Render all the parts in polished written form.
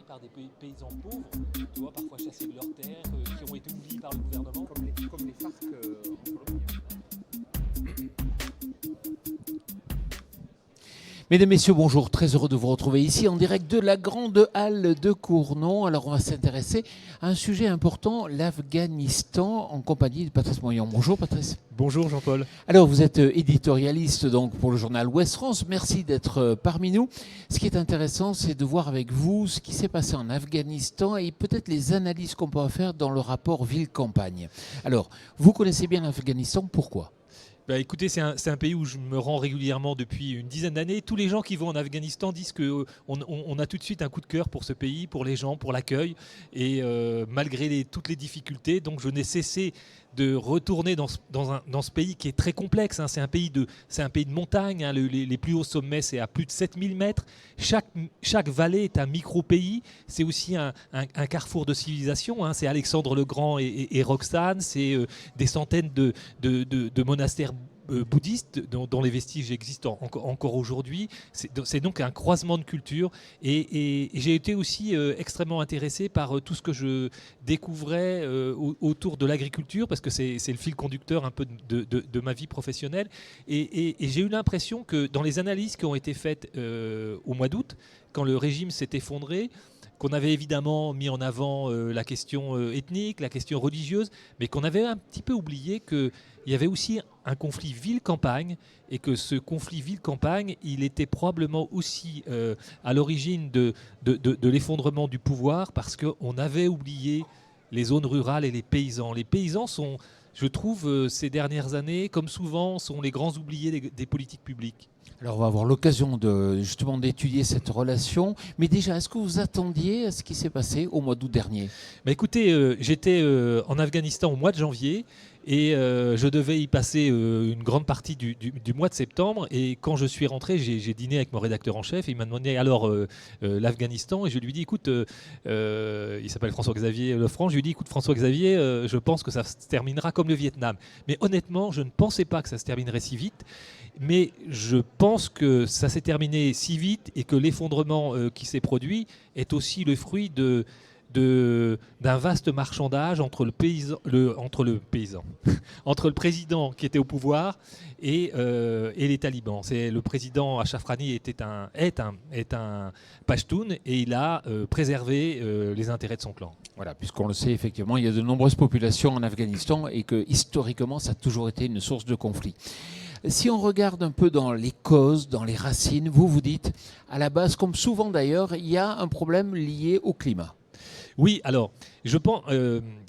par des paysans pauvres, tu vois, parfois chassés de leurs terres, qui ont été oubliés par le gouvernement. Comme les FARC en Colombie. Mesdames, Messieurs, bonjour. Très heureux de vous retrouver ici en direct de la grande halle de Cournon. Alors, on va s'intéresser à un sujet important, l'Afghanistan, en compagnie de Patrice Moyon. Bonjour, Patrice. Bonjour, Jean-Paul. Alors, vous êtes éditorialiste donc, pour le journal Ouest France. Merci d'être parmi nous. Ce qui est intéressant, c'est de voir avec vous ce qui s'est passé en Afghanistan et peut-être les analyses qu'on peut faire dans le rapport ville-campagne. Alors, vous connaissez bien l'Afghanistan. Pourquoi ? Bah, écoutez, c'est un pays où je me rends régulièrement depuis une dizaine d'années. Tous les gens qui vont en Afghanistan disent qu'on a tout de suite un coup de cœur pour ce pays, pour les gens, pour l'accueil. Et malgré toutes les difficultés, donc je n'ai cessé de retourner dans ce pays qui est très complexe. Hein. C'est un pays de montagne. Hein. Les plus hauts sommets, c'est à plus de 7000 mètres. Chaque vallée est un micro-pays. C'est aussi un carrefour de civilisation. Hein. C'est Alexandre le Grand et Roxane. C'est des centaines de monastères bouddhistes dont les vestiges existent encore aujourd'hui. C'est donc un croisement de cultures et j'ai été aussi extrêmement intéressé par tout ce que je découvrais autour de l'agriculture parce que c'est le fil conducteur un peu de ma vie professionnelle et j'ai eu l'impression que dans les analyses qui ont été faites au mois d'août, quand le régime s'est effondré, qu'on avait évidemment mis en avant la question ethnique, la question religieuse, mais qu'on avait un petit peu oublié qu'il y avait aussi un conflit ville-campagne et que ce conflit ville-campagne, il était probablement aussi à l'origine de l'effondrement du pouvoir parce qu'on avait oublié les zones rurales et les paysans. Les paysans sont, je trouve, ces dernières années, comme souvent, sont les grands oubliés des politiques publiques. Alors on va avoir l'occasion justement d'étudier cette relation. Mais déjà, est-ce que vous attendiez à ce qui s'est passé au mois d'août dernier ? Bah écoutez, j'étais en Afghanistan au mois de janvier et je devais y passer une grande partie du mois de septembre. Et quand je suis rentré, j'ai dîné avec mon rédacteur en chef et il m'a demandé alors l'Afghanistan. Et je lui ai dit, écoute, il s'appelle François-Xavier Lefranc, je lui ai dit, écoute François-Xavier, je pense que ça se terminera comme le Vietnam. Mais honnêtement, je ne pensais pas que ça se terminerait si vite. Mais je pense que ça s'est terminé si vite et que l'effondrement qui s'est produit est aussi le fruit d'un vaste marchandage entre le président qui était au pouvoir et les talibans. Le président Ashraf Ghani est un Pashtun et il a préservé les intérêts de son clan. Voilà, puisqu'on le sait effectivement, il y a de nombreuses populations en Afghanistan et que historiquement, ça a toujours été une source de conflit. Si on regarde un peu dans les causes, dans les racines, vous dites, à la base, comme souvent d'ailleurs, il y a un problème lié au climat. Oui, alors, je pense,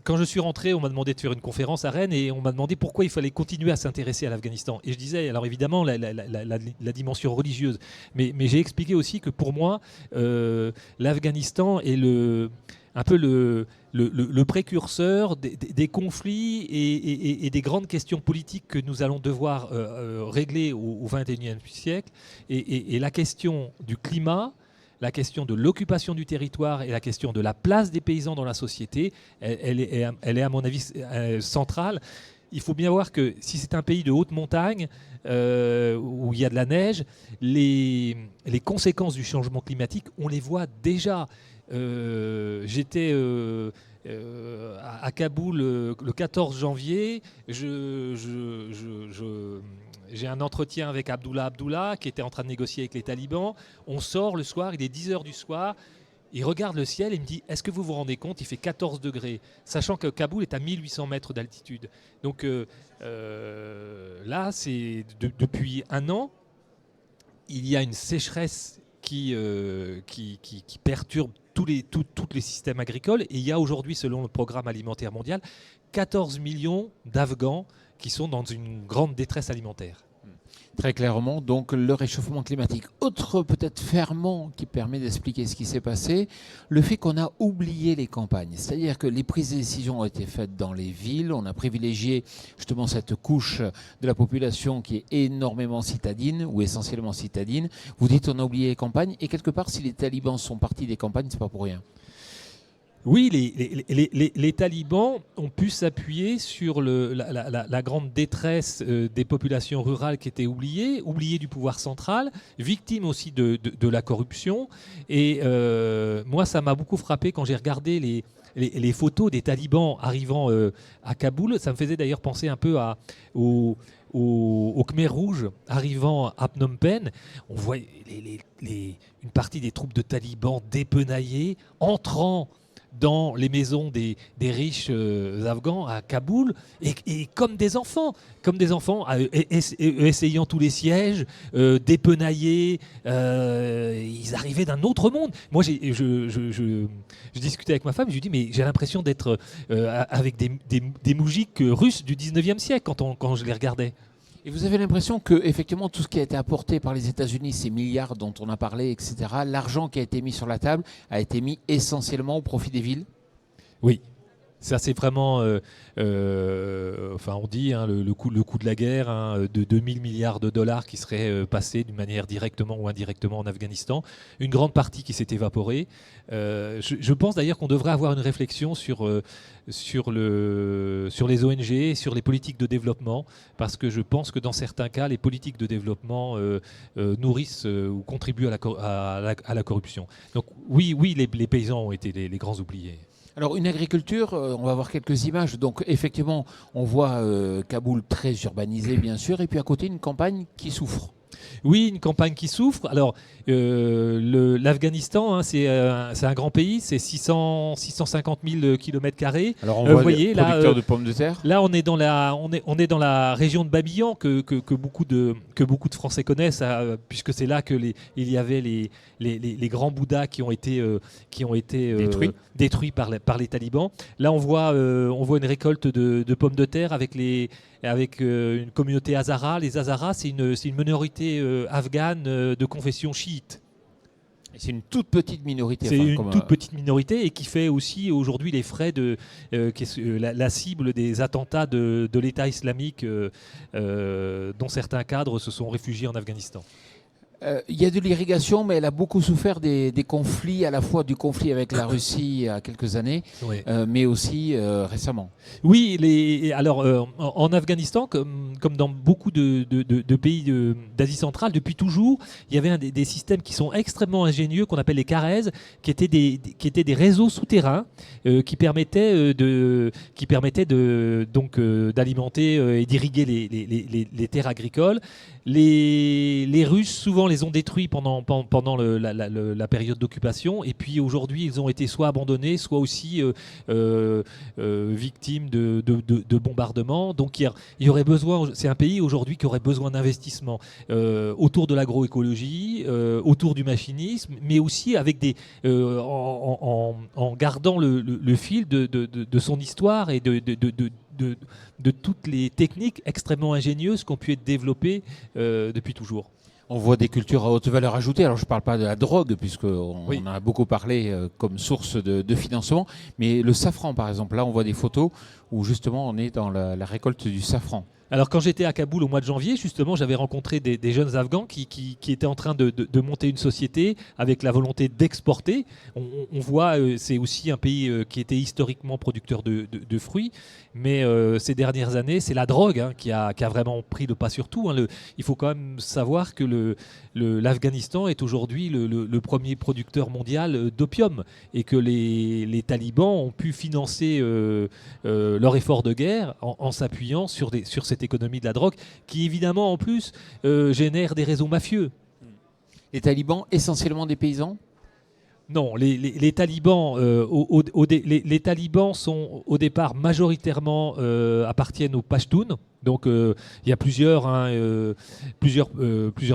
quand je suis rentré, on m'a demandé de faire une conférence à Rennes et on m'a demandé pourquoi il fallait continuer à s'intéresser à l'Afghanistan. Et je disais, alors évidemment, la dimension religieuse, mais j'ai expliqué aussi que pour moi, l'Afghanistan est un peu le précurseur des conflits et des grandes questions politiques que nous allons devoir régler au XXIe siècle. Et la question du climat, la question de l'occupation du territoire et la question de la place des paysans dans la société, elle est à mon avis centrale. Il faut bien voir que si c'est un pays de haute montagne, où il y a de la neige, les conséquences du changement climatique, on les voit déjà. J'étais à Kaboul le 14 janvier. J'ai un entretien avec Abdullah qui était en train de négocier avec les talibans. On sort le soir, il est 10h du soir. Il regarde le ciel et me dit, est-ce que vous vous rendez compte, il fait 14 degrés, sachant que Kaboul est à 1800 mètres d'altitude. Donc là, c'est depuis un an, il y a une sécheresse qui perturbe tous les systèmes agricoles. Et il y a aujourd'hui, selon le programme alimentaire mondial, 14 millions d'Afghans qui sont dans une grande détresse alimentaire. Très clairement, donc le réchauffement climatique. Autre peut-être ferment qui permet d'expliquer ce qui s'est passé, le fait qu'on a oublié les campagnes. C'est-à-dire que les prises de décision ont été faites dans les villes, on a privilégié justement cette couche de la population qui est énormément citadine ou essentiellement citadine. Vous dites on a oublié les campagnes et quelque part si les talibans sont partis des campagnes, c'est pas pour rien. Oui, les talibans ont pu s'appuyer sur la grande détresse des populations rurales qui étaient oubliées du pouvoir central, victimes aussi de la corruption. Et moi, ça m'a beaucoup frappé quand j'ai regardé les photos des talibans arrivant à Kaboul. Ça me faisait d'ailleurs penser un peu au Khmer Rouge arrivant à Phnom Penh. On voit une partie des troupes de talibans dépenaillées entrant dans les maisons des riches afghans à Kaboul et comme des enfants, essayant tous les sièges, dépenaillés, ils arrivaient d'un autre monde. Moi, je discutais avec ma femme, je lui dis mais j'ai l'impression d'être avec des moujiks russes du 19e siècle quand je les regardais. Et vous avez l'impression que effectivement tout ce qui a été apporté par les États-Unis, ces milliards dont on a parlé, etc., l'argent qui a été mis sur la table a été mis essentiellement au profit des villes? Oui. Ça, c'est vraiment, enfin, on dit le coût de la guerre, de 2000 milliards de dollars qui seraient passés d'une manière directement ou indirectement en Afghanistan. Une grande partie qui s'est évaporée. Je pense d'ailleurs qu'on devrait avoir une réflexion sur les ONG, sur les politiques de développement, parce que je pense que dans certains cas, les politiques de développement nourrissent ou contribuent à la corruption. Donc oui, les paysans ont été les grands oubliés. Alors une agriculture, on va voir quelques images. Donc effectivement, on voit Kaboul très urbanisé bien sûr, et puis à côté une campagne qui souffre. Oui, une campagne qui souffre. Alors, l'Afghanistan, c'est un grand pays, c'est 650 000 km². Alors on voit voyez, les producteurs de pommes de terre. Là, on est dans la région de Babillan que beaucoup de Français connaissent, puisque c'est là il y avait les grands Bouddhas qui ont été détruits par les talibans. Là, on voit une récolte de pommes de terre avec une communauté Hazara. Les Hazaras, c'est une minorité afghane de confession chiite. C'est une toute petite minorité. C'est une toute petite minorité et qui fait aussi aujourd'hui les frais qui est la cible des attentats de l'État islamique dont certains cadres se sont réfugiés en Afghanistan. Il y a de l'irrigation, mais elle a beaucoup souffert des conflits, à la fois du conflit avec la Russie il y a quelques années, oui. Mais aussi récemment. Oui, alors en Afghanistan, comme dans beaucoup de pays d'Asie centrale, depuis toujours, il y avait des systèmes qui sont extrêmement ingénieux, qu'on appelle les CARES, qui étaient des réseaux souterrains qui permettaient d'alimenter et d'irriguer les terres agricoles. Les Russes, souvent, les ont détruits pendant la période d'occupation. Et puis aujourd'hui, ils ont été soit abandonnés, soit aussi victimes de bombardements. Donc il y aurait besoin, c'est un pays aujourd'hui qui aurait besoin d'investissements autour de l'agroécologie, autour du machinisme, mais aussi avec en gardant le fil de son histoire et de toutes les techniques extrêmement ingénieuses qui ont pu être développées depuis toujours. On voit des cultures à haute valeur ajoutée. Alors je ne parle pas de la drogue, puisqu'on en a beaucoup parlé comme source de financement, mais le safran par exemple. Là on voit des photos où justement on est dans la récolte du safran. Alors quand j'étais à Kaboul au mois de janvier, justement, j'avais rencontré des jeunes Afghans qui étaient en train de monter une société avec la volonté d'exporter. On voit, c'est aussi un pays qui était historiquement producteur de fruits, mais ces dernières années, c'est la drogue qui a vraiment pris le pas sur tout. Il faut quand même savoir que l'Afghanistan est aujourd'hui le premier producteur mondial d'opium et que les talibans ont pu financer leur effort de guerre en s'appuyant sur cette économie de la drogue qui évidemment en plus génère des réseaux mafieux. Les talibans essentiellement des paysans ? Non, les talibans, les talibans sont au départ majoritairement appartiennent aux Pashtuns. Donc il y a plusieurs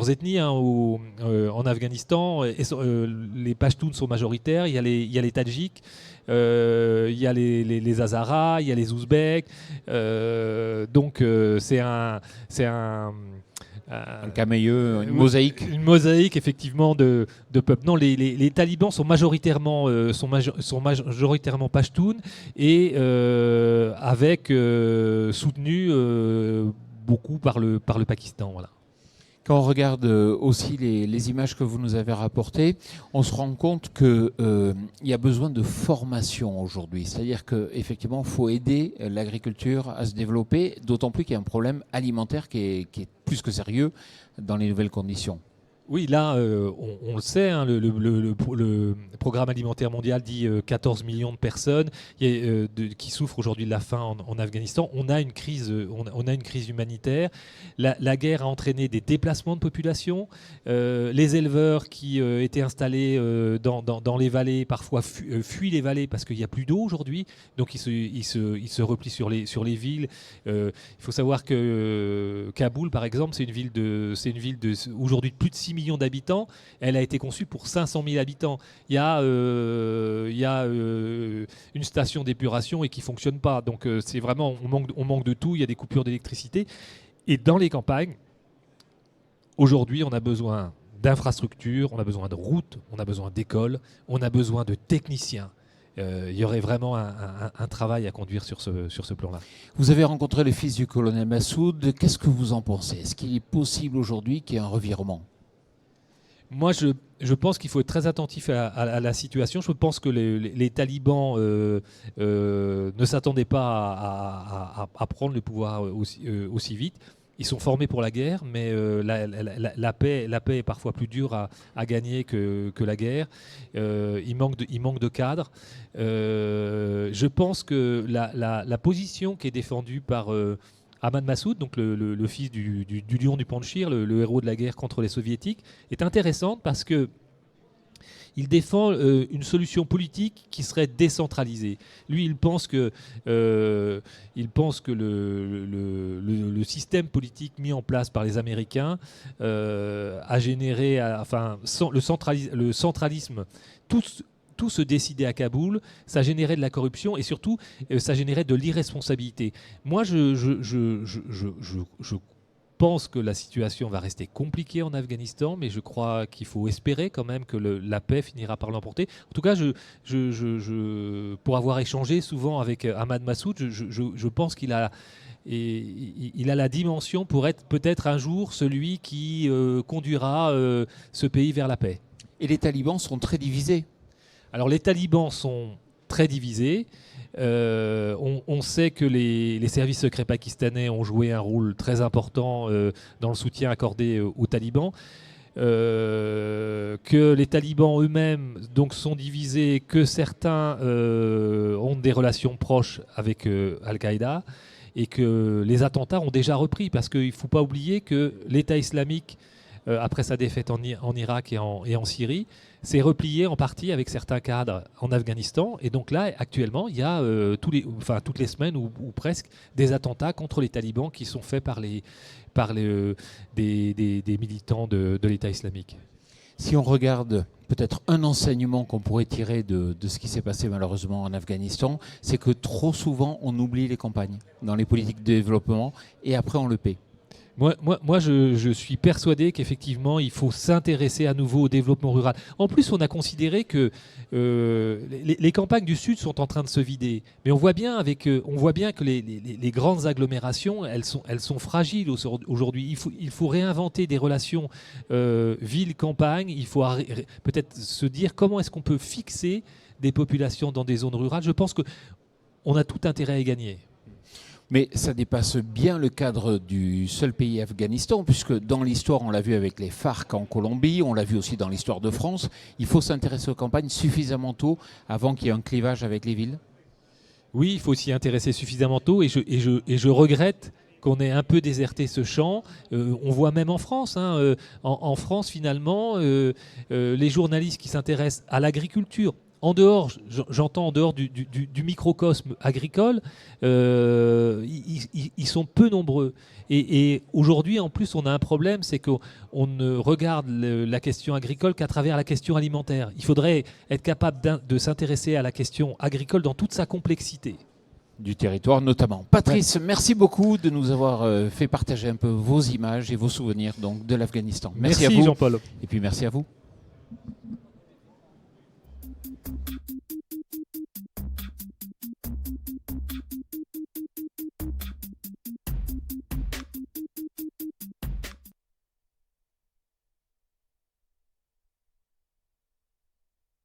ethnies en Afghanistan. Les Pashtuns sont majoritaires. Il y a les Tadjiks, il y a les Hazaras, il y a les Ouzbeks. Donc c'est un cameilleux, une mosaïque. Une mosaïque effectivement de peuples. Non, les talibans sont majoritairement pashtuns et avec soutenus beaucoup par le Pakistan. Voilà. Quand on regarde aussi les images que vous nous avez rapportées, on se rend compte qu'il y a besoin de formation aujourd'hui. C'est-à-dire qu'effectivement, il faut aider l'agriculture à se développer, d'autant plus qu'il y a un problème alimentaire qui est plus que sérieux dans les nouvelles conditions. Oui, là, on le sait, hein, le programme alimentaire mondial dit 14 millions de personnes qui souffrent aujourd'hui de la faim en Afghanistan. On a une crise, on a une crise humanitaire. La guerre a entraîné des déplacements de population. Les éleveurs qui étaient installés dans les vallées, parfois fuient les vallées parce qu'il n'y a plus d'eau aujourd'hui. Donc ils se replient sur les villes. Il faut savoir que Kaboul, par exemple, c'est une ville aujourd'hui de plus de 6 millions d'habitants. Elle a été conçue pour 500 000 habitants. Il y a une station d'épuration et qui ne fonctionne pas. Donc c'est vraiment, on manque de tout. Il y a des coupures d'électricité. Et dans les campagnes, aujourd'hui, on a besoin d'infrastructures, on a besoin de routes, on a besoin d'écoles, on a besoin de techniciens. Il y aurait vraiment un travail à conduire sur ce plan-là. Vous avez rencontré le fils du colonel Massoud. Qu'est-ce que vous en pensez? Est-ce qu'il est possible aujourd'hui qu'il y ait un revirement? Moi, je pense qu'il faut être très attentif à la situation. Je pense que les talibans ne s'attendaient pas à prendre le pouvoir aussi vite. Ils sont formés pour la guerre, mais la paix est parfois plus dure à gagner que la guerre. Il manque de cadres. Je pense que la position qui est défendue par Ahmad Massoud, donc le fils du lion du Panjshir, le héros de la guerre contre les soviétiques, est intéressante parce que il défend une solution politique qui serait décentralisée. Lui, il pense que le système politique mis en place par les Américains a généré, le centralisme, tout se décidait à Kaboul, ça générait de la corruption et surtout, ça générait de l'irresponsabilité. Moi, je pense que la situation va rester compliquée en Afghanistan, mais je crois qu'il faut espérer quand même que la paix finira par l'emporter. En tout cas, pour avoir échangé souvent avec Ahmad Massoud, je pense qu'il a la dimension pour être peut-être un jour celui qui conduira ce pays vers la paix. Et les talibans sont très divisés. Alors les talibans sont très divisés. On sait que les services secrets pakistanais ont joué un rôle très important dans le soutien accordé aux talibans. Que les talibans eux-mêmes donc sont divisés, que certains ont des relations proches avec Al-Qaïda et que les attentats ont déjà repris parce qu'il ne faut pas oublier que l'État islamique, après sa défaite en Irak et en Syrie, s'est replié en partie avec certains cadres en Afghanistan. Et donc là, actuellement, il y a toutes les semaines ou presque des attentats contre les talibans qui sont faits par des militants de l'État islamique. Si on regarde peut-être un enseignement qu'on pourrait tirer de ce qui s'est passé malheureusement en Afghanistan, c'est que trop souvent on oublie les campagnes dans les politiques de développement et après on le paie. Moi, je suis persuadé qu'effectivement, il faut s'intéresser à nouveau au développement rural. En plus, on a considéré que les campagnes du Sud sont en train de se vider. Mais on voit bien que les grandes agglomérations, elles sont fragiles aujourd'hui. Il faut réinventer des relations ville-campagne. Il faut peut-être se dire comment est-ce qu'on peut fixer des populations dans des zones rurales. Je pense qu'on a tout intérêt à y gagner. Mais ça dépasse bien le cadre du seul pays Afghanistan, puisque dans l'histoire, on l'a vu avec les FARC en Colombie, on l'a vu aussi dans l'histoire de France, il faut s'intéresser aux campagnes suffisamment tôt avant qu'il y ait un clivage avec les villes. Oui, il faut s'y intéresser suffisamment tôt et je regrette qu'on ait un peu déserté ce champ. On voit même en France, en France finalement, les journalistes qui s'intéressent à l'agriculture, j'entends en dehors du microcosme agricole, ils sont peu nombreux. Et aujourd'hui, en plus, on a un problème, c'est qu'on ne regarde la question agricole qu'à travers la question alimentaire. Il faudrait être capable de s'intéresser à la question agricole dans toute sa complexité. Du territoire notamment. Patrice, merci beaucoup de nous avoir fait partager un peu vos images et vos souvenirs donc, de l'Afghanistan. Merci à vous, Jean-Paul. Et puis merci à vous.